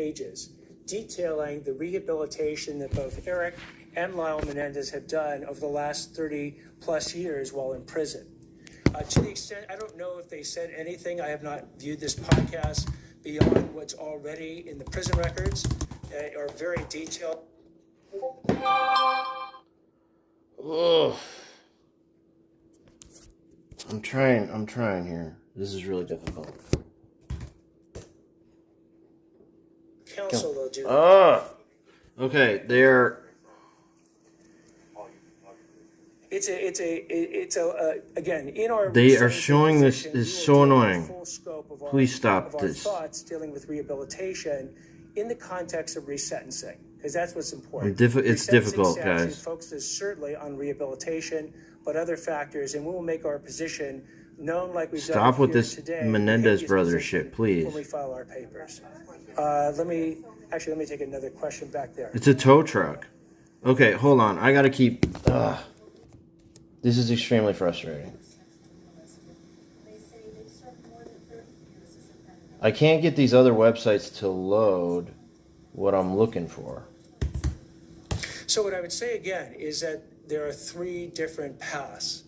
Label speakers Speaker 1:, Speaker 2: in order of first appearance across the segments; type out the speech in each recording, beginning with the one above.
Speaker 1: pages detailing the rehabilitation that both Eric and Lyle Menendez have done over the last 30 plus years while in prison. To the extent, I don't know if they said anything. I have not viewed this podcast beyond what's already in the prison records that are very detailed.
Speaker 2: Oh, I'm trying here. This is really difficult.
Speaker 1: Counsel, they'll do.
Speaker 2: Okay, they're.
Speaker 1: It's again in our.
Speaker 2: They are showing this is so annoying. Please stop this.
Speaker 1: Thoughts dealing with rehabilitation in the context of resentencing, because that's what's important.
Speaker 2: It's difficult, guys.
Speaker 1: Focuses certainly on rehabilitation, but other factors, and we will make our position known like we've done.
Speaker 2: Stop with this Menendez brothers shit, please.
Speaker 1: When we file our papers, let me take another question back there.
Speaker 2: It's a tow truck. Okay, hold on. I gotta keep. This is extremely frustrating. I can't get these other websites to load what I'm looking for.
Speaker 1: So what I would say again is that there are 3 different paths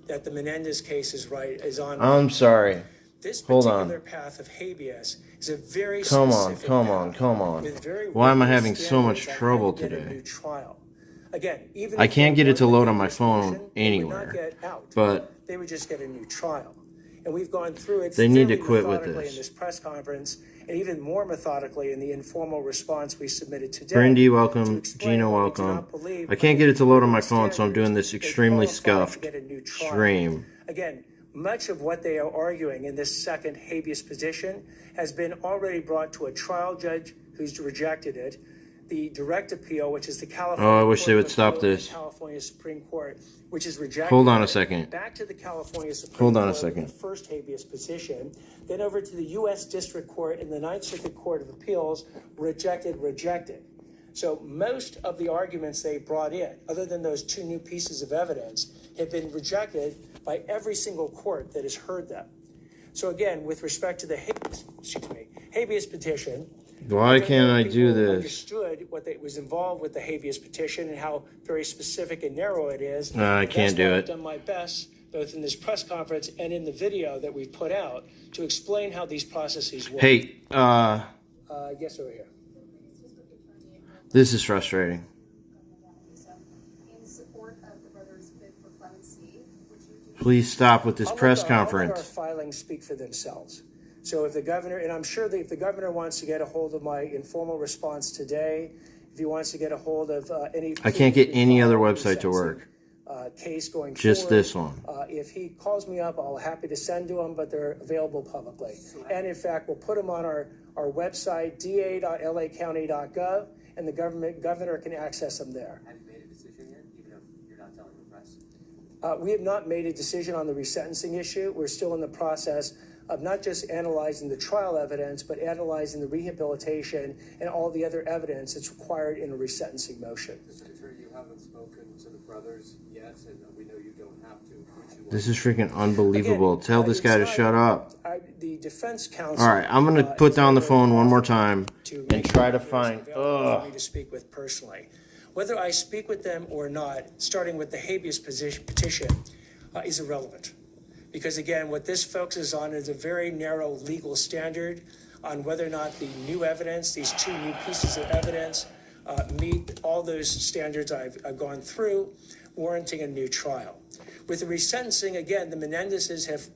Speaker 1: that the Menendez case is on.
Speaker 2: I'm sorry.
Speaker 1: This
Speaker 2: Hold
Speaker 1: particular
Speaker 2: on.
Speaker 1: path of habeas is a very
Speaker 2: Come
Speaker 1: specific
Speaker 2: on.
Speaker 1: path.
Speaker 2: Why am I having so much trouble today?
Speaker 1: Again, even
Speaker 2: I can't get it to load on my phone anywhere. But
Speaker 1: they would just get a new trial. And we've gone through it.
Speaker 2: They need to quit with
Speaker 1: methodically
Speaker 2: this.
Speaker 1: In this press conference, and even more methodically in the informal response we submitted today.
Speaker 2: Brandy, welcome. Gino, welcome. I can't get it to load on my phone, so I'm doing this extremely scuffed stream.
Speaker 1: Again, much of what they are arguing in this second habeas petition has been already brought to a trial judge who's rejected it. The direct appeal, which is the California.
Speaker 2: Oh, I wish they would stop this.
Speaker 1: California Supreme Court, which is rejected.
Speaker 2: Hold on a second.
Speaker 1: Back to the California Supreme
Speaker 2: Hold on a
Speaker 1: Court
Speaker 2: second.
Speaker 1: The first habeas petition, then over to the U.S. District Court and the Ninth Circuit Court of Appeals, rejected. So most of the arguments they brought in, other than those 2 new pieces of evidence, have been rejected by every single court that has heard them. So again, with respect to the habeas petition.
Speaker 2: Why can't I do this?
Speaker 1: Understood what was involved with the habeas petition and how very specific and narrow it is.
Speaker 2: I can't do it.
Speaker 1: I've done my best, both in this press conference and in the video that we've put out, to explain how these processes work.
Speaker 2: Hey,
Speaker 1: yes, over here.
Speaker 2: This is frustrating. Please stop with this press conference.
Speaker 1: I'll let our filings speak for themselves. So if the governor, and I'm sure that if the governor wants to get a hold of my informal response today, if he wants to get a hold of any...
Speaker 2: I can't get any other website to work.
Speaker 1: Case going
Speaker 2: just
Speaker 1: forward,
Speaker 2: this one.
Speaker 1: If he calls me up, I'll happy to send to him, but they're available publicly. And in fact, we'll put them on our website, da.lacounty.gov, and the governor can access them there.
Speaker 3: Have you made a decision yet, even if you're not telling the press?
Speaker 1: We have not made a decision on the resentencing issue. We're still in the process of not just analyzing the trial evidence, but analyzing the rehabilitation and all the other evidence that's required in a resentencing motion.
Speaker 3: Mr. Attorney, you haven't spoken to the brothers yet, and we know you don't have to.
Speaker 2: This is freaking unbelievable. Tell this guy to shut up.
Speaker 1: The defense counsel...
Speaker 2: All right, I'm going to put down the phone one more time and try to find...
Speaker 1: me to speak with personally. Whether I speak with them or not, starting with the habeas petition, is irrelevant. Because again, what this focuses on is a very narrow legal standard on whether or not the new evidence, these 2 new pieces of evidence, meet all those standards I've gone through, warranting a new trial. With the resentencing, again, the Menendezes have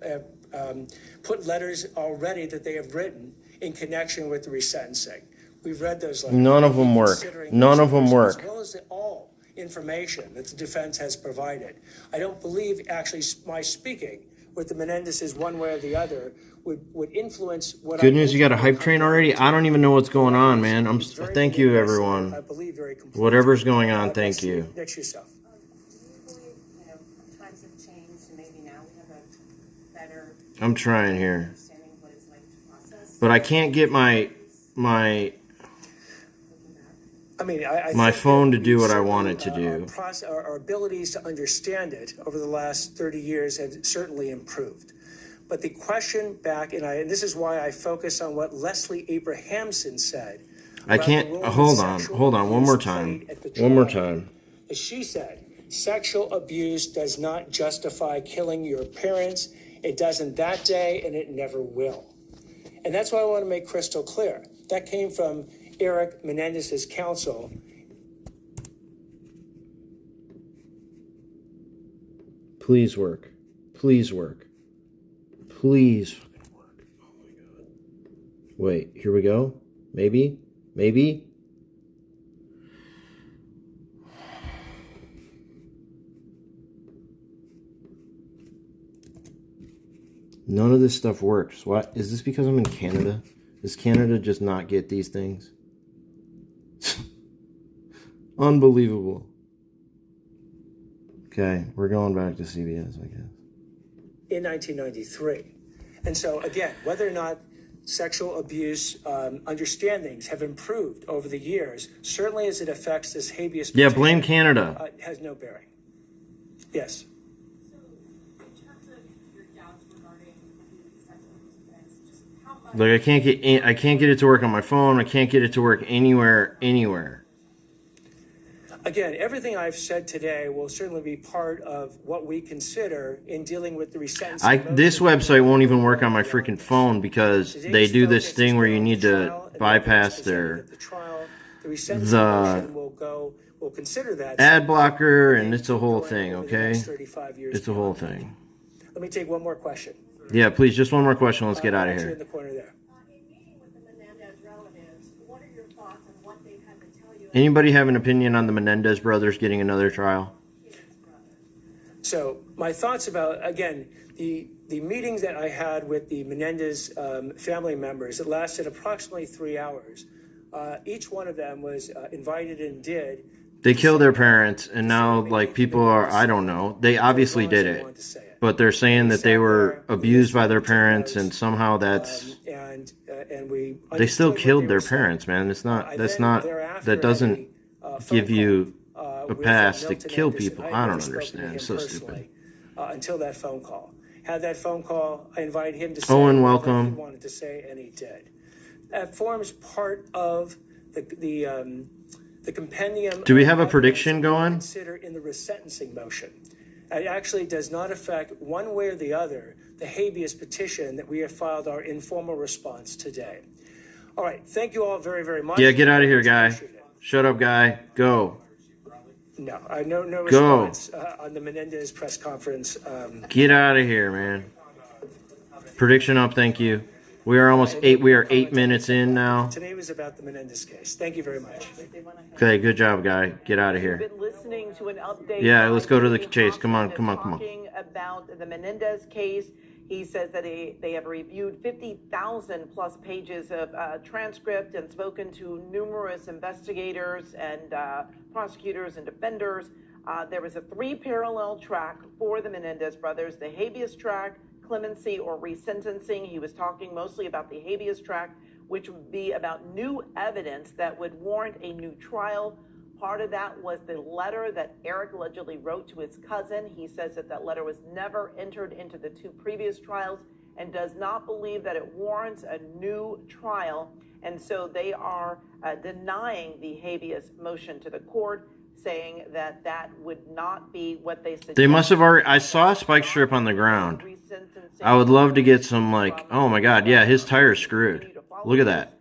Speaker 1: put letters already that they have written in connection with the resentencing. We've read those letters.
Speaker 2: None of them work. None of them work.
Speaker 1: As well as all information that the defense has provided. I don't believe actually my speaking with the Menendezes one way or the other would influence what...
Speaker 2: Good news, you got a hype train already? I don't even know what's going on, man. Thank you, everyone.
Speaker 1: I believe very completely.
Speaker 2: Whatever's going on, thank you.
Speaker 1: Next yourself.
Speaker 4: Times have changed, and maybe now we have a better
Speaker 2: I'm trying here.
Speaker 4: understanding of what it's like to process.
Speaker 2: But I can't get my
Speaker 1: I
Speaker 2: phone to do what I want it to do.
Speaker 1: Our abilities to understand it over the last 30 years have certainly improved. But the question back, and this is why I focus on what Leslie Abrahamson said
Speaker 2: I can't. Hold on. One more time. One more time.
Speaker 1: As she said, sexual abuse does not justify killing your parents. It doesn't that day, and it never will. And that's what I want to make crystal clear. That came from Eric Menendez's counsel.
Speaker 2: Please work. Please work. Please fucking work. Oh my God. Wait, here we go. Maybe. Maybe. None of this stuff works. What? Is this because I'm in Canada? Does Canada just not get these things? Unbelievable. Okay, we're going back to CBS, I guess.
Speaker 1: In 1993. And so, again, whether or not sexual abuse understandings have improved over the years, certainly as it affects this habeas petition,
Speaker 2: blame Canada.
Speaker 1: Has no bearing. Yes.
Speaker 4: So, in terms of your doubts regarding the sexual abuse offense, just how much...
Speaker 2: Like I can't get it to work on my phone. I can't get it to work anywhere.
Speaker 1: Again, everything I've said today will certainly be part of what we consider in dealing with the resentencing.
Speaker 2: This website won't even work on my freaking phone because they do this thing where you need to bypass the ad blocker, and it's a whole thing, okay? It's a whole thing.
Speaker 1: Let me take one more question.
Speaker 2: Yeah, please, just one more question. Let's get out of here.
Speaker 1: In the corner there.
Speaker 4: In meeting with the Menendez relatives, what are your thoughts on what they've had to tell you?
Speaker 2: Anybody have an opinion on the Menendez brothers getting another trial?
Speaker 1: So my thoughts about, again, the meetings that I had with the Menendez family members, it lasted approximately 3 hours. Each one of them was invited and did.
Speaker 2: They killed their parents, and now, like, people are, I don't know, they obviously did it. But they're saying that they were abused by their parents, and somehow that's... They still killed their parents, man. That doesn't give you a pass to kill people. I don't understand. It's so stupid.
Speaker 1: Until that phone call. Had that phone call, I invited him to say
Speaker 2: Owen, welcome.
Speaker 1: He wanted to say, and he did. That forms part of the compendium.
Speaker 2: Do we have a prediction going?
Speaker 1: Consider in the resentencing motion. It actually does not affect one way or the other the habeas petition that we have filed our informal response today. All right, thank you all very, very much.
Speaker 2: Yeah, get out of here, guy. Shut up, guy. Go.
Speaker 1: No, no response on the Menendez press conference.
Speaker 2: Get out of here, man. Prediction up, thank you. We are almost 8 minutes in now.
Speaker 1: Today was about the Menendez case. Thank you very much.
Speaker 2: Okay, good job, guy. Get out of here.
Speaker 5: Been listening to an update.
Speaker 2: Yeah, let's go to the chase. Come on.
Speaker 5: Talking about the Menendez case. He says that they have reviewed 50,000 plus pages of transcript and spoken to numerous investigators and prosecutors and defenders. There was a 3 parallel track for the Menendez brothers: the habeas track, clemency or resentencing. He was talking mostly about the habeas track, which would be about new evidence that would warrant a new trial. Part of that was the letter that Eric allegedly wrote to his cousin. He says that letter was never entered into the 2 previous trials and does not believe that it warrants a new trial. And so they are denying the habeas motion to the court, saying that would not be what they suggested.
Speaker 2: They must have already... I saw a spike strip on the ground. I would love to get some, like... Oh, my God. Yeah, his tire's screwed. Look at that.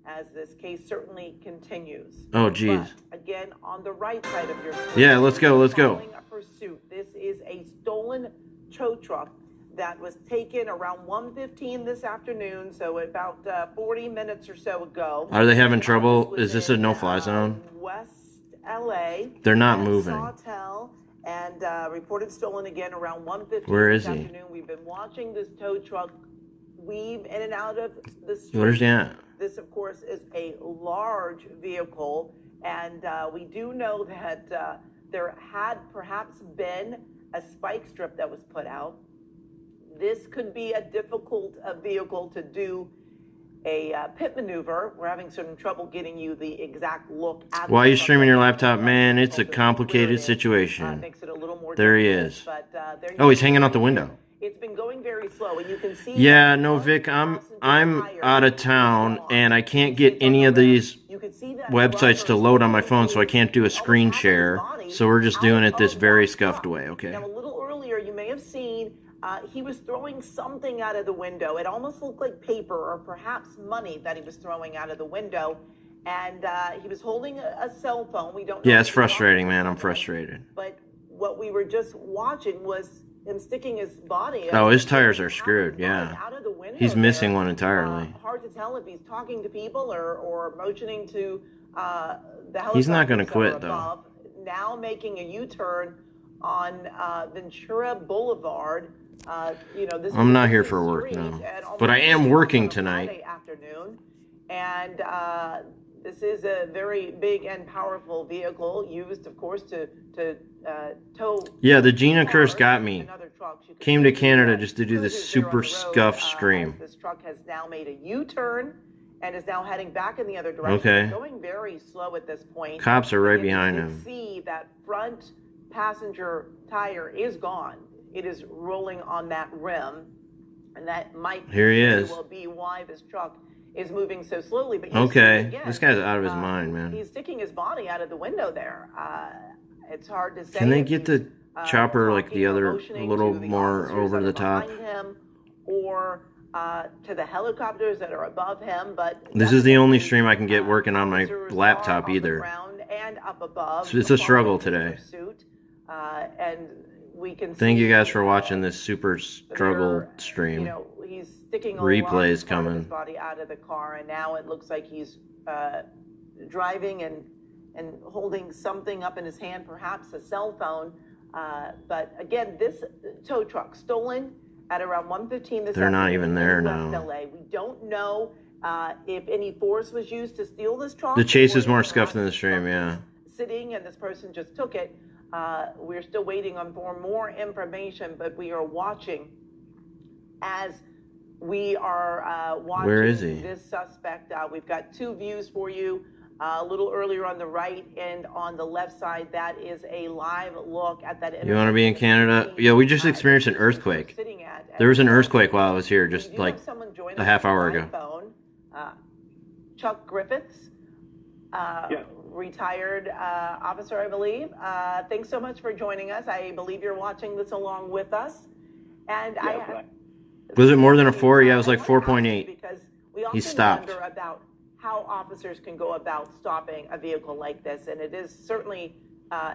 Speaker 5: As this case certainly continues.
Speaker 2: Oh, geez.
Speaker 5: But again, on the right side of your screen...
Speaker 2: Yeah, let's go.
Speaker 5: A pursuit. This is a stolen tow truck that was taken around 1:15 this afternoon, so about 40 minutes or so ago.
Speaker 2: Are they having trouble? Is this a no-fly zone?
Speaker 5: West LA.
Speaker 2: They're not moving.
Speaker 5: Sawtell, and reported stolen again around 1:15
Speaker 2: Where is
Speaker 5: this
Speaker 2: he?
Speaker 5: afternoon. We've been watching this tow truck weave in and out of the street.
Speaker 2: Where's he at?
Speaker 5: This, of course, is a large vehicle, and we do know that there had perhaps been a spike strip that was put out. This could be a difficult vehicle to do a pit maneuver. We're having some trouble getting you the exact look at.
Speaker 2: Why are you streaming your laptop? Man, it's a complicated situation.
Speaker 5: Makes it a little more
Speaker 2: there he
Speaker 5: difficult,
Speaker 2: is.
Speaker 5: But,
Speaker 2: oh, he's hanging out the window.
Speaker 5: It's been going very slow, and you can see.
Speaker 2: Yeah, no, Vic, I'm out of town, and I can't get any of these websites to load on my phone, so I can't do a screen share. So we're just doing it this very scuffed way, okay?
Speaker 5: Now, a little earlier, you may have seen he was throwing something out of the window. It almost looked like paper or perhaps money that he was throwing out of the window. And he was holding a cell phone. We don't know.
Speaker 2: Yeah, it's frustrating, man. I'm frustrated.
Speaker 5: But what we were just watching was him sticking his body.
Speaker 2: Oh, his tires are screwed, yeah.
Speaker 5: Out of the window.
Speaker 2: He's missing one entirely.
Speaker 5: Hard to tell if he's talking to people or motioning to the helicopters.
Speaker 2: He's not going to quit, though.
Speaker 5: Now making a U-turn on Ventura Boulevard. This
Speaker 2: I'm not here for work, no. But I am working tonight.
Speaker 5: Friday afternoon. And this is a very big and powerful vehicle used, of course, to tow.
Speaker 2: Yeah, the Gina curse got me.
Speaker 5: Truck.
Speaker 2: Came to Canada just to do this super scuffed stream.
Speaker 5: This truck has now made a U-turn and is now heading back in the other direction.
Speaker 2: Okay.
Speaker 5: Going very slow at this point.
Speaker 2: Cops are right
Speaker 5: And
Speaker 2: behind
Speaker 5: you can
Speaker 2: him.
Speaker 5: see that front passenger tire is gone. It is rolling on that rim, and that might
Speaker 2: Here he is.
Speaker 5: will be why this truck is moving so slowly. But
Speaker 2: Okay,
Speaker 5: again,
Speaker 2: this guy's out of his mind, man.
Speaker 5: He's sticking his body out of the window there. It's hard to say.
Speaker 2: Can they
Speaker 5: if
Speaker 2: get
Speaker 5: he's,
Speaker 2: the chopper like
Speaker 5: talking
Speaker 2: the
Speaker 5: or
Speaker 2: other, a
Speaker 5: motioning
Speaker 2: little
Speaker 5: to the
Speaker 2: more
Speaker 5: officers
Speaker 2: over
Speaker 5: that
Speaker 2: the
Speaker 5: are
Speaker 2: top?
Speaker 5: behind him, or to the helicopters that are above him. But
Speaker 2: This is the only stream I can get working on my
Speaker 5: officers
Speaker 2: laptop
Speaker 5: are on the
Speaker 2: either.
Speaker 5: ground and up above.
Speaker 2: It's a struggle
Speaker 5: following
Speaker 2: today.
Speaker 5: his pursuit. And we can
Speaker 2: Thank you
Speaker 5: see,
Speaker 2: guys for watching this super struggle
Speaker 5: there,
Speaker 2: stream.
Speaker 5: He's sticking a
Speaker 2: Replays
Speaker 5: large part of his
Speaker 2: coming.
Speaker 5: body out of the car, and now it looks like he's driving and holding something up in his hand, perhaps a cell phone. But again, this tow truck stolen at around 1:15 this
Speaker 2: They're not
Speaker 5: afternoon
Speaker 2: even there
Speaker 5: in West
Speaker 2: now.
Speaker 5: LA. We don't know if any force was used to steal this truck.
Speaker 2: The chase
Speaker 5: or
Speaker 2: is more
Speaker 5: if
Speaker 2: scuffed than the
Speaker 5: perhaps
Speaker 2: stream, yeah.
Speaker 5: sitting and this person just took it. We're still waiting for more information, but we are watching as we are watching
Speaker 2: Where is he?
Speaker 5: this suspect. We've got two views for you. A little earlier on the right and on the left side, that is a live look at that.
Speaker 2: You want to be in Canada? Yeah, we just experienced an earthquake. There was an earthquake while I was here, just like a half hour ago.
Speaker 5: Chuck Griffiths, retired officer, I believe. Thanks so much for joining us. I believe you're watching this along with us. And
Speaker 2: Was it more than a 4? Yeah, it was like 4.8.
Speaker 5: Because we
Speaker 2: He
Speaker 5: often
Speaker 2: stopped.
Speaker 5: wonder about how officers can go about stopping a vehicle like this, and it is certainly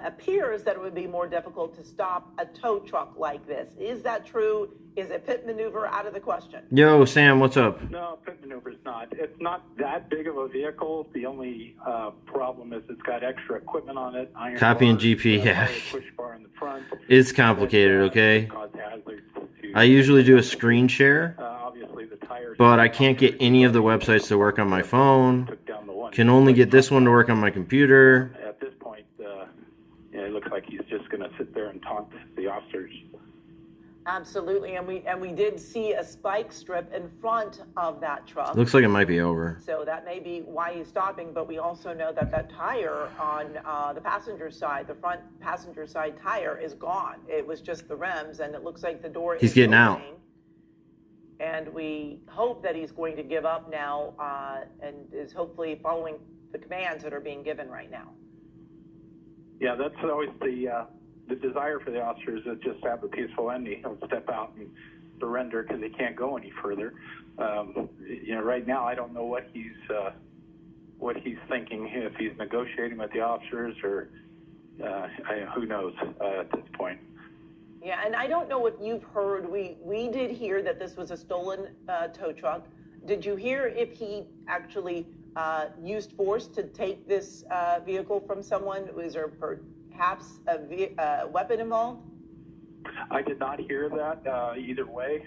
Speaker 5: appears that it would be more difficult to stop a tow truck like this. Is that true? Is a pit maneuver out of the question?
Speaker 2: Yo, Sam, what's up?
Speaker 6: No, pit maneuver's not. It's not that big of a vehicle. The only problem is it's got extra equipment on it. Iron
Speaker 2: Copy and
Speaker 6: bars,
Speaker 2: GP, yeah.
Speaker 6: push bar in the front.
Speaker 2: It's complicated, okay?
Speaker 6: Cause hazards to,
Speaker 2: I usually do a screen share,
Speaker 6: obviously the tires.
Speaker 2: but I can't get any of the websites to work on my phone.
Speaker 6: Took down the one.
Speaker 2: Can only get this one to work on my computer.
Speaker 6: At this point, it looks like he's just going to sit there and taunt the officers.
Speaker 5: Absolutely, and we did see a spike strip in front of that truck.
Speaker 2: Looks like it might be over.
Speaker 5: So that may be why he's stopping, but we also know that that tire on the passenger side, the front passenger side tire is gone. It was just the rims, and it looks like the door
Speaker 2: He's
Speaker 5: is
Speaker 2: getting out.
Speaker 5: opening. And we hope that he's going to give up now and is hopefully following the commands that are being given right now.
Speaker 6: Yeah, that's always the desire for the officers is just to have a peaceful ending. He'll step out and surrender because he can't go any further. Right now I don't know what he's thinking, if he's negotiating with the officers or who knows at this point.
Speaker 5: Yeah, and I don't know if you've heard, we did hear that this was a stolen tow truck. Did you hear if he actually used force to take this vehicle from someone? Was there perhaps a weapon involved?
Speaker 6: I did not hear that either way.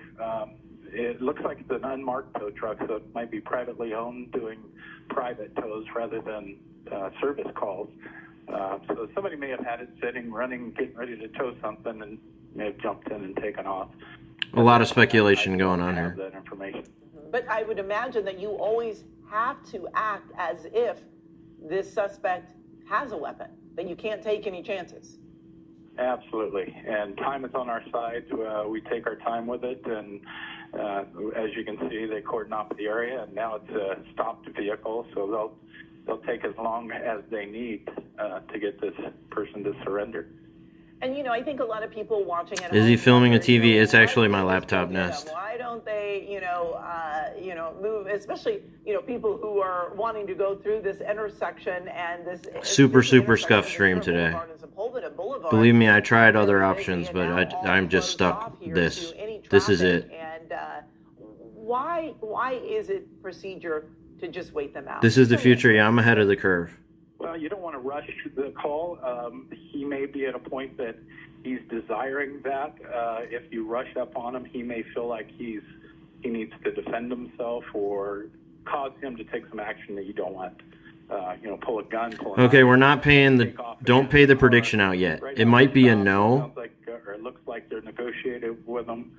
Speaker 6: It looks like it's an unmarked tow truck, so it might be privately owned, doing private tows rather than service calls. So somebody may have had it sitting, running, getting ready to tow something, and may have jumped in and taken off.
Speaker 2: A lot of speculation going on here.
Speaker 6: That information.
Speaker 5: But I would imagine that you always have to act as if this suspect has a weapon, that you can't take any chances.
Speaker 6: Absolutely, and time is on our side. We take our time with it, and as you can see, they cordon off the area, and now it's a stopped vehicle, so they'll they'll take as long as they need to get this person to surrender.
Speaker 5: And, you know, I think a lot of people watching at
Speaker 2: Is he
Speaker 5: home
Speaker 2: filming a
Speaker 5: wonder, you
Speaker 2: TV?
Speaker 5: know,
Speaker 2: It's
Speaker 5: why
Speaker 2: actually
Speaker 5: don't
Speaker 2: my
Speaker 5: they just
Speaker 2: laptop
Speaker 5: go get 'em?
Speaker 2: Nest.
Speaker 5: Why don't they, move, especially, you know, people who are wanting to go through this intersection and this
Speaker 2: Super
Speaker 5: intersection
Speaker 2: scuff
Speaker 5: between
Speaker 2: stream
Speaker 5: Ventura
Speaker 2: today.
Speaker 5: Boulevard and Sepulveda Boulevard.
Speaker 2: Believe me, I tried other
Speaker 5: Very
Speaker 2: options,
Speaker 5: busy,
Speaker 2: but
Speaker 5: and now all
Speaker 2: I'm just
Speaker 5: closed
Speaker 2: stuck
Speaker 5: off here
Speaker 2: this.
Speaker 5: to any
Speaker 2: This is
Speaker 5: traffic.
Speaker 2: it.
Speaker 5: And why is it procedure to just wait them out?
Speaker 2: This is the future. Yeah, I'm ahead of the curve.
Speaker 6: Well, you don't want to rush the call. He may be at a point that he's desiring that. If you rush up on him, he may feel like he needs to defend himself or cause him to take some action that you don't want. Pull a gun.
Speaker 2: Okay, we're not paying the. Don't pay the prediction out yet. It might be a no.
Speaker 6: Sounds like, or it looks like they're negotiating with him.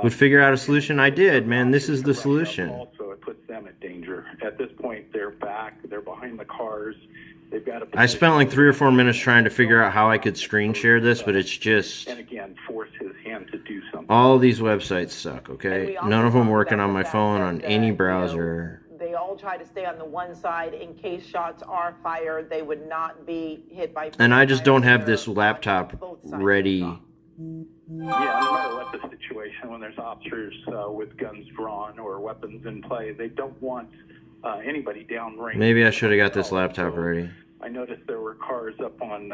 Speaker 2: Would figure out a solution. I did, man. This is the solution.
Speaker 6: Also, it puts them at danger. At this point, they're back. They're behind the cars. They've got
Speaker 2: I spent like 3 or 4 minutes trying to figure out how I could screen share this, but it's just
Speaker 6: and again force his hand to do something.
Speaker 2: all these websites suck.
Speaker 5: And
Speaker 2: Okay,
Speaker 5: we also
Speaker 2: none of them
Speaker 5: talked
Speaker 2: working
Speaker 5: about
Speaker 2: on my
Speaker 5: the fact
Speaker 2: phone
Speaker 5: that,
Speaker 2: on any
Speaker 5: you know,
Speaker 2: browser.
Speaker 5: they all try to stay on the one side in case shots are fired. They would not be hit by.
Speaker 2: And I just don't have this
Speaker 5: fire
Speaker 2: laptop
Speaker 5: both sides of the
Speaker 2: ready.
Speaker 5: shot.
Speaker 6: Yeah, no matter what the situation, when there's officers with guns drawn or weapons in play, they don't want anybody downrange.
Speaker 2: Maybe I should have got this laptop ready.
Speaker 6: I noticed there were cars up on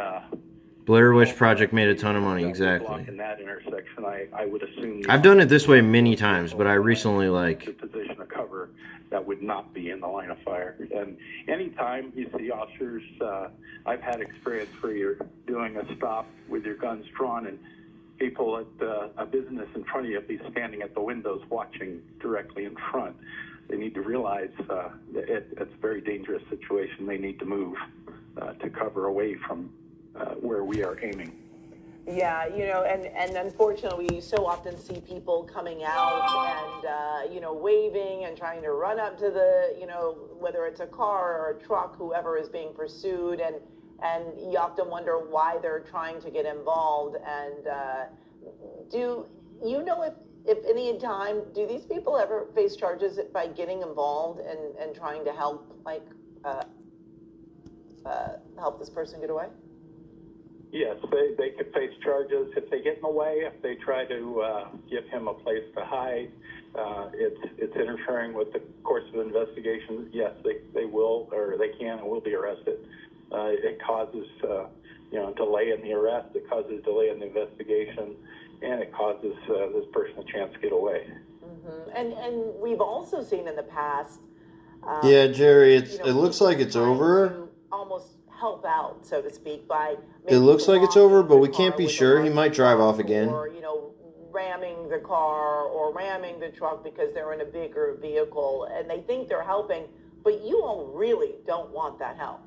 Speaker 2: Blair Witch Project made a ton of money.
Speaker 6: that were
Speaker 2: Exactly.
Speaker 6: blocking that intersection. I would assume
Speaker 2: I've done it this way many times, but I recently
Speaker 6: the position of cover that would not be in the line of fire. And anytime you see officers, I've had experience where you're doing a stop with your guns drawn and people at a business in front of you be standing at the windows watching directly in front. They need to realize that it's a very dangerous situation. They need to move to cover away from where we are aiming.
Speaker 5: Yeah, and unfortunately, we so often see people coming out and, waving and trying to run up to the, whether it's a car or a truck, whoever is being pursued. And you often wonder why they're trying to get involved. And do you know if any time, do these people ever face charges by getting involved and trying to help, help this person get away?
Speaker 6: Yes, they could face charges if they get in the way, if they try to give him a place to hide. It's interfering with the course of investigation. Yes, they will, or they can and will be arrested. It causes delay in the arrest, it causes delay in the investigation, and it causes this person a chance to get away.
Speaker 5: Mm-hmm. And we've also seen in the past.
Speaker 2: Yeah, Jerry, it looks like it's over.
Speaker 5: Almost help out, so to speak, by.
Speaker 2: It looks like it's over, but we can't be sure. He might drive off again.
Speaker 5: Or ramming the car or ramming the truck because they're in a bigger vehicle and they think they're helping, but you all really don't want that help.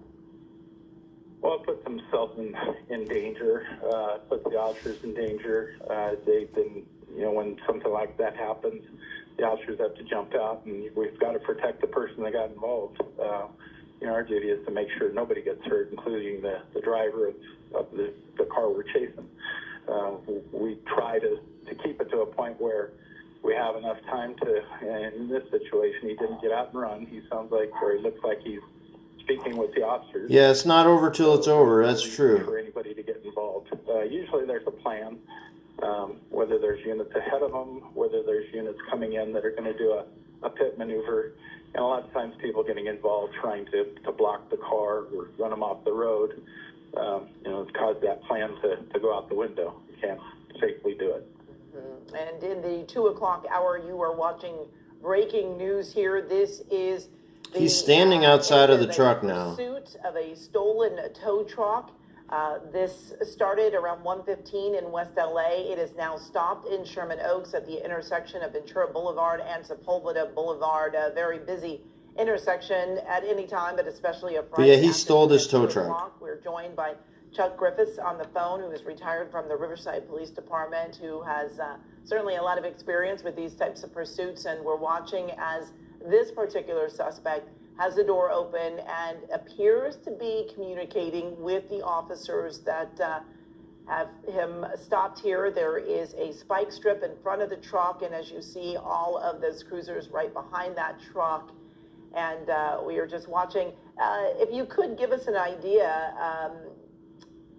Speaker 6: Well, it puts themselves in danger, puts the officers in danger. They've been, when something like that happens, the officers have to jump out, and we've got to protect the person that got involved. Our duty is to make sure nobody gets hurt, including the driver of the car we're chasing. We try to keep it to a point where we have enough time to, and in this situation, he didn't get out and run. He sounds like, or he looks like he's speaking with the officers.
Speaker 2: Yeah, it's not over till it's over. That's true.
Speaker 6: For anybody to get involved. Usually there's a plan, whether there's units ahead of them, whether there's units coming in that are going to do a pit maneuver. And a lot of times people getting involved trying to block the car or run them off the road, it's caused that plan to go out the window. You can't safely do it.
Speaker 5: Mm-hmm. And in the 2:00 hour, you are watching breaking news here. This is
Speaker 2: He's standing outside of the truck now.
Speaker 5: Pursuit of a stolen tow truck. This started around 1:15 in West LA. It is now stopped in Sherman Oaks at the intersection of Ventura Boulevard and Sepulveda Boulevard. A very busy intersection at any time, but especially a Friday.
Speaker 2: But yeah, he stole this tow truck.
Speaker 5: We're joined by Chuck Griffiths on the phone, who is retired from the Riverside Police Department, who has certainly a lot of experience with these types of pursuits. And we're watching as this particular suspect has the door open and appears to be communicating with the officers that have him stopped here. There is a spike strip in front of the truck, and as you see, all of those cruisers right behind that truck. and we are just watching. If you could give us an idea,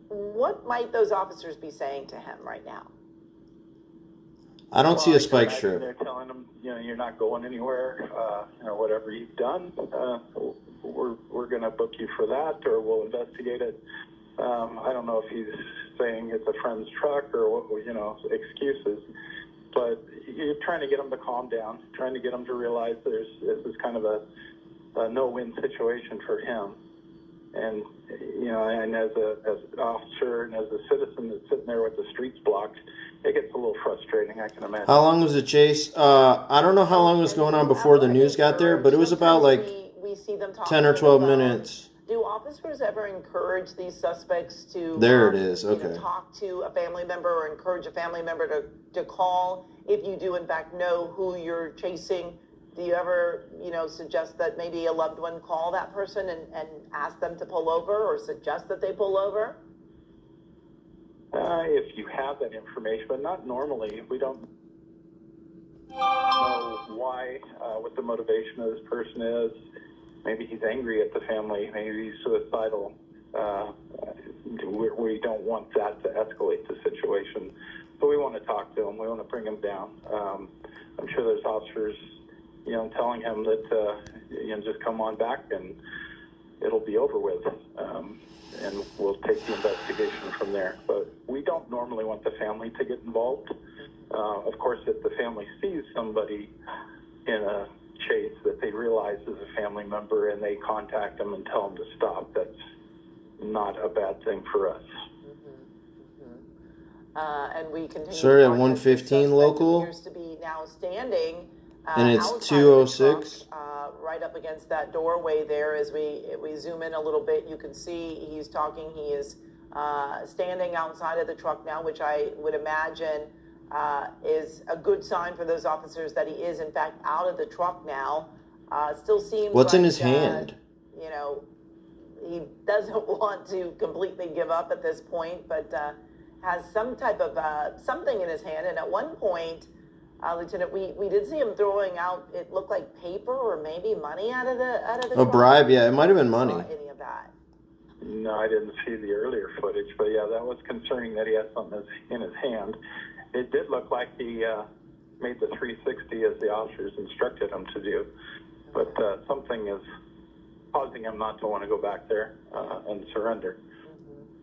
Speaker 5: what might those officers be saying to him right now?
Speaker 2: I don't see a
Speaker 6: I can
Speaker 2: spike
Speaker 6: imagine
Speaker 2: strip.
Speaker 6: They're telling him, you're not going anywhere. Whatever you've done, we're going to book you for that, or we'll investigate it. I don't know if he's saying it's a friend's truck or what, excuses, but you're trying to get them to calm down, trying to get them to realize this is kind of a no-win situation for him. And and as an officer and as a citizen that's sitting there with the streets blocked, it gets a little frustrating, I can imagine.
Speaker 2: How long was the chase? I don't know how long it was going on before the news got there, but it was about like
Speaker 5: we see them
Speaker 2: 10 or 12 minutes.
Speaker 5: Do officers ever encourage these suspects to
Speaker 2: There it is, okay.
Speaker 5: Talk to a family member or encourage a family member to call if you do in fact know who you're chasing? Do you ever, suggest that maybe a loved one call that person and ask them to pull over, or suggest that they pull over?
Speaker 6: If you have that information, but not normally. We don't know why, what the motivation of this person is. Maybe he's angry at the family. Maybe he's suicidal. We don't want that to escalate the situation. So we want to talk to him. We want to bring him down. I'm sure there's officers, telling him that, just come on back and it'll be over with. And we'll take the investigation from there. But we don't normally want the family to get involved. Of course, if the family sees somebody in a chase that they realize is a family member and they contact them and tell them to stop, that's not a bad thing for us.
Speaker 5: And we continue.
Speaker 2: Sir, at 115 local.
Speaker 5: Appears to be now standing.
Speaker 2: And it's
Speaker 5: outside of the
Speaker 2: 206.
Speaker 5: truck, right up against that doorway there. As we zoom in a little bit, you can see he's talking. He is standing outside of the truck now, which I would imagine is a good sign for those officers that he is in fact out of the truck now. Still seems.
Speaker 2: What's
Speaker 5: like,
Speaker 2: in his hand?
Speaker 5: He doesn't want to completely give up at this point, but has some type of something in his hand. And at one point, Lieutenant, we did see him throwing out, it looked like paper or maybe money out of the
Speaker 2: A bribe, yeah, it might have been money.
Speaker 5: Any of that?
Speaker 6: No, I didn't see the earlier footage, but yeah, that was concerning that he had something in his hand. It did look like he made the 360 as the officers instructed him to do, but something is causing him not to want to go back there and surrender.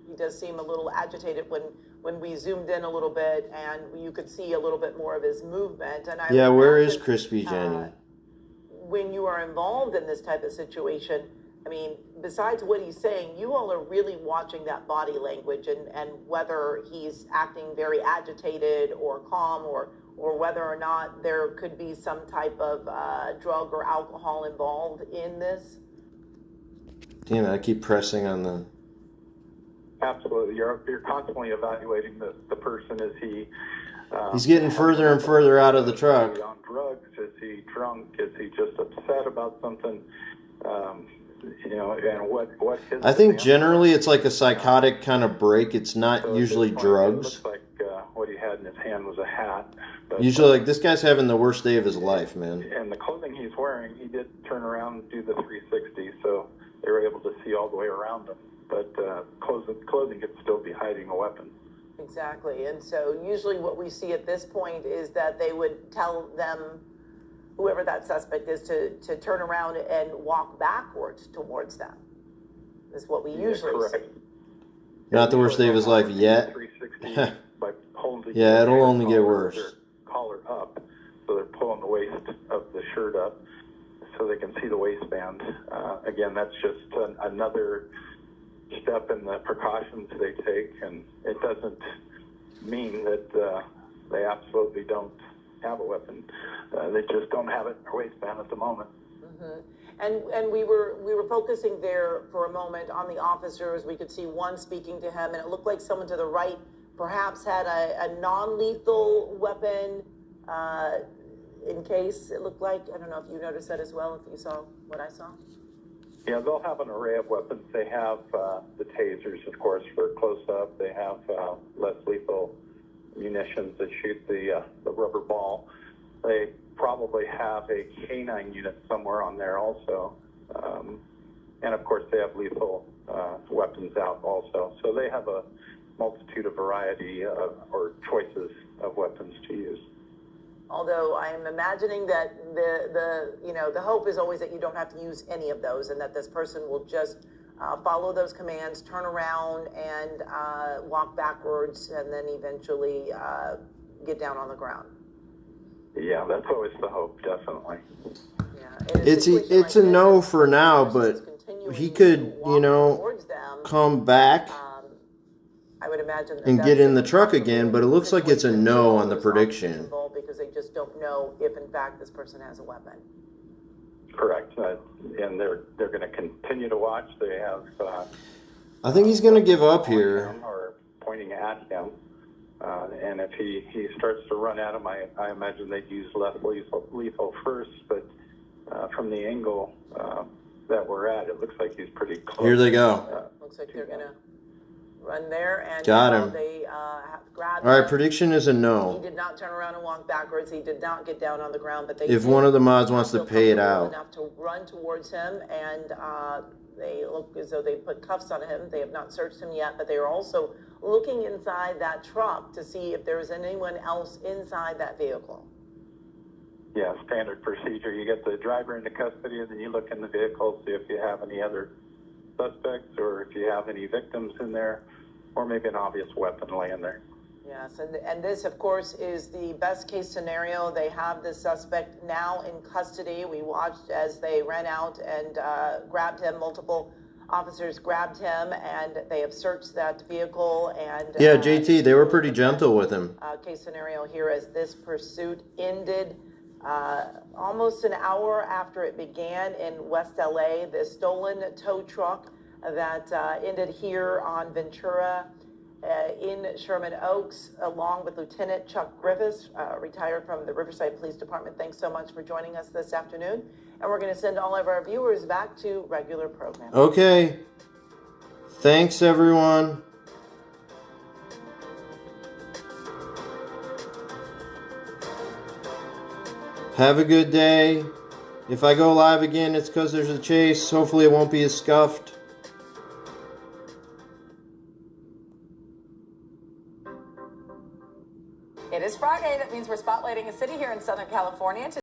Speaker 5: He does seem a little agitated when we zoomed in a little bit, and you could see a little bit more of his movement. And
Speaker 2: where is Crispy Jenny?
Speaker 5: When you are involved in this type of situation, I mean, besides what he's saying, you all are really watching that body language and whether he's acting very agitated or calm, or whether or not there could be some type of drug or alcohol involved in this.
Speaker 2: Damn it, I keep pressing on the...
Speaker 6: Absolutely. You're constantly evaluating the person. Is he...
Speaker 2: He's getting further and further out of the truck.
Speaker 6: Is he on drugs? Is he drunk? Is he just upset about something? And what his...
Speaker 2: I think generally it's like a psychotic kind of break. It's not usually drugs.
Speaker 6: It looks like what he had in his hand was a hat. But,
Speaker 2: usually, like, this guy's having the worst day of his life, man.
Speaker 6: And the clothing he's wearing, he did turn around and do the 360, so they were able to see all the way around him. But clothing could still be hiding a weapon.
Speaker 5: Exactly. And so usually what we see at this point is that they would tell them, whoever that suspect is, to turn around and walk backwards towards them. Is what we usually see.
Speaker 2: Not the worst day of his life yet.
Speaker 6: 360 by holding
Speaker 2: yeah, it'll only get worse.
Speaker 6: Their collar up, so they're pulling the waist of the shirt up so they can see the waistband. Again, that's just another step in the precautions they take, and it doesn't mean that they absolutely don't have a weapon. They just don't have it in their waistband at the moment.
Speaker 5: Mm-hmm. And we were focusing there for a moment on the officers. We could see one speaking to him, and it looked like someone to the right perhaps had a non-lethal weapon in case. It looked like, I don't know if you noticed that as well, if you saw what I saw.
Speaker 6: Yeah, they'll have an array of weapons. They have the tasers, of course, for close-up. They have less lethal munitions that shoot the rubber ball. they probably have a canine unit somewhere on there also. And of course, they have lethal weapons out also. So they have a multitude of variety or choices of weapons to use.
Speaker 5: Although I am imagining that the hope is always that you don't have to use any of those, and that this person will just follow those commands, turn around, and walk backwards, and then eventually get down on the ground.
Speaker 6: Yeah, that's always the hope, definitely.
Speaker 5: Yeah,
Speaker 2: It's a no for now, but he could, come back
Speaker 5: I would imagine
Speaker 2: and get in the truck again, but it looks like it's a no on the prediction.
Speaker 5: Because they just don't know if, in fact, this person has a weapon.
Speaker 6: Correct, and they're going to continue to watch. They have.
Speaker 2: I think he's going to give up here.
Speaker 6: Or pointing at him, and if he starts to run at him, I imagine they'd use less lethal first. But from the angle that we're at, it looks like he's pretty close.
Speaker 2: Here they go.
Speaker 5: Looks like they're going to run there, and
Speaker 2: got him.
Speaker 5: They have grabbed
Speaker 2: All right,
Speaker 5: him.
Speaker 2: prediction is a no.
Speaker 5: He did not turn around and walk backwards. He did not get down on the ground. But
Speaker 2: If one of the mods wants to pay it out.
Speaker 5: Enough to run towards him, and they look as though they put cuffs on him. They have not searched him yet, but they are also looking inside that truck to see if there is anyone else inside that vehicle.
Speaker 6: Yeah, standard procedure. You get the driver into custody, and then you look in the vehicle, see if you have any other suspects or if you have any victims in there, or maybe an obvious weapon laying there.
Speaker 5: Yes, and this, of course, is the best case scenario. They have the suspect now in custody. We watched as they ran out and grabbed him. Multiple officers grabbed him, and they have searched that vehicle. And
Speaker 2: Yeah, JT, they were pretty gentle with him.
Speaker 5: Case scenario here as this pursuit ended almost an hour after it began in West LA. The stolen tow truck that ended here on Ventura in Sherman Oaks, along with Lieutenant Chuck Griffiths, retired from the Riverside Police Department. Thanks so much for joining us this afternoon. And we're going to send all of our viewers back to regular programming.
Speaker 2: Okay. Thanks, everyone. Have a good day. If I go live again, it's because there's a chase. Hopefully it won't be as scuffed.
Speaker 7: It is Friday. That means we're spotlighting a city here in Southern California.